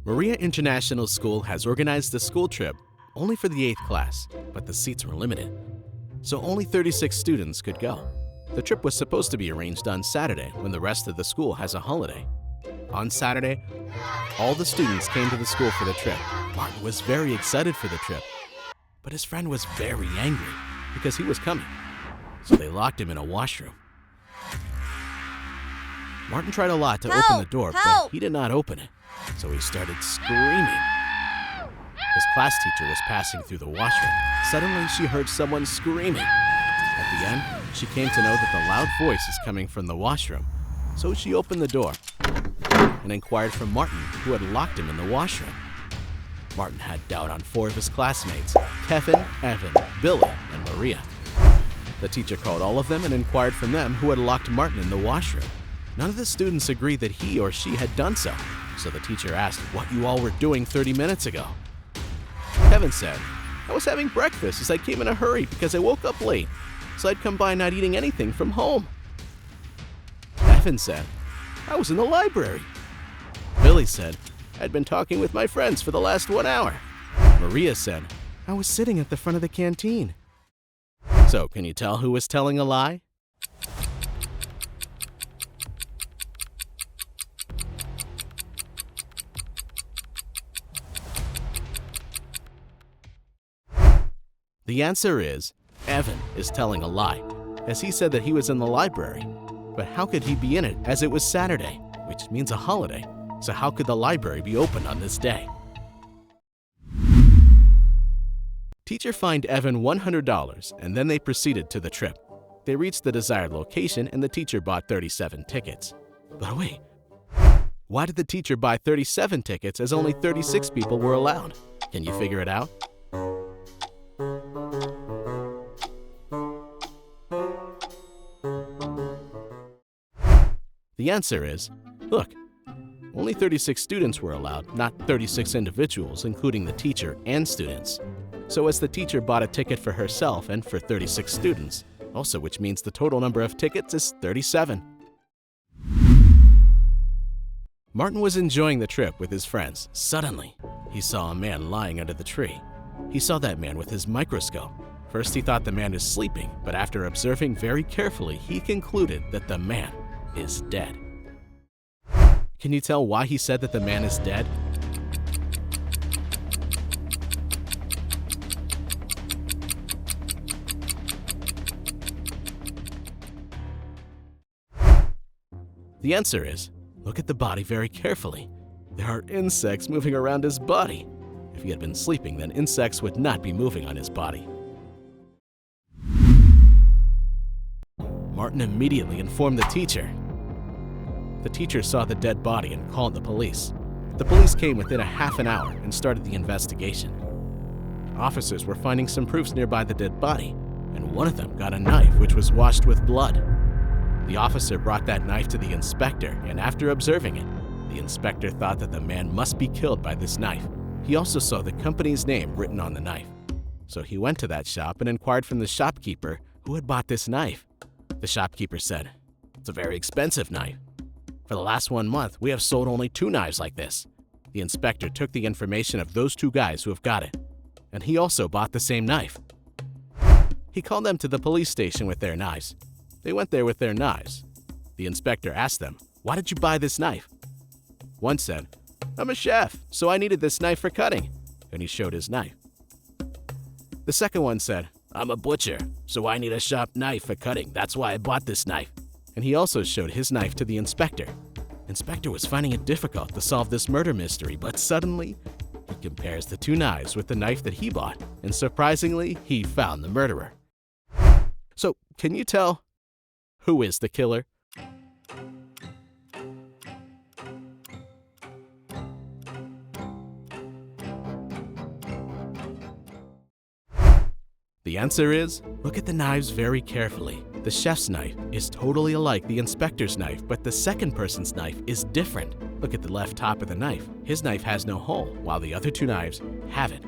Maria International School has organized the school trip only for the 8th class, but the seats were limited, so only 36 students could go. The trip was supposed to be arranged on Saturday when the rest of the school has a holiday. On Saturday, all the students came to the school for the trip. Martin was very excited for the trip, but his friend was very angry because he was coming, so they locked him in a washroom. Martin tried a lot to open the door, but he did not open it, so he started screaming. His class teacher was passing through the washroom. Suddenly, she heard someone screaming. At the end, she came to know that the loud voice is coming from the washroom, so she opened the door and inquired from Martin, who had locked him in the washroom. Martin had doubt on 4 of his classmates: Kevin, Evan, Billy, and Maria. The teacher called all of them and inquired from them who had locked Martin in the washroom. None of the students agreed that he or she had done so, so the teacher asked what you all were doing 30 minutes ago. Kevin said, "I was having breakfast as I came in a hurry because I woke up late, so I'd come by not eating anything from home." Evan said, "I was in the library." Billy said, "I'd been talking with my friends for the last 1 hour." Maria said, "I was sitting at the front of the canteen." So, can you tell who was telling a lie? The answer is, Evan is telling a lie, as he said that he was in the library. But how could he be in it, as it was Saturday, which means a holiday? So how could the library be open on this day? Teacher fined Evan $100, and then they proceeded to the trip. They reached the desired location, and the teacher bought 37 tickets. But wait, why did the teacher buy 37 tickets as only 36 people were allowed? Can you figure it out? The answer is, look, only 36 students were allowed, not 36 individuals, including the teacher and students. So as the teacher bought a ticket for herself and for 36 students, also which means the total number of tickets is 37. Martin was enjoying the trip with his friends. Suddenly, he saw a man lying under the tree. He saw that man with his microscope. First he thought the man was sleeping, but after observing very carefully, he concluded that the man is dead. Can you tell why he said that the man is dead? The answer is, look at the body very carefully. There are insects moving around his body. If he had been sleeping, then insects would not be moving on his body. Martin immediately informed the teacher. The teacher saw the dead body and called the police. The police came within a half an hour and started the investigation. Officers were finding some proofs nearby the dead body, and one of them got a knife which was washed with blood. The officer brought that knife to the inspector, and after observing it, the inspector thought that the man must be killed by this knife. He also saw the company's name written on the knife. So he went to that shop and inquired from the shopkeeper who had bought this knife. The shopkeeper said, "It's a very expensive knife. For the last 1 month, we have sold only 2 knives like this." The inspector took the information of those 2 guys who have got it, and he also bought the same knife. He called them to the police station with their knives. They went there with their knives. The inspector asked them, "Why did you buy this knife?" One said, "I'm a chef, so I needed this knife for cutting," and he showed his knife. The second one said, "I'm a butcher, so I need a sharp knife for cutting. That's why I bought this knife." And he also showed his knife to the inspector. Inspector was finding it difficult to solve this murder mystery, but suddenly, he compares the 2 knives with the knife that he bought, and surprisingly, he found the murderer. So, can you tell who is the killer? The answer is, look at the knives very carefully. The chef's knife is totally alike the inspector's knife, but the second person's knife is different. Look at the left top of the knife. His knife has no hole, while the other 2 knives have it.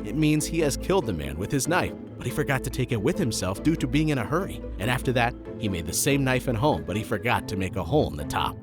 It means he has killed the man with his knife, but he forgot to take it with himself due to being in a hurry. And after that, he made the same knife at home, but he forgot to make a hole in the top.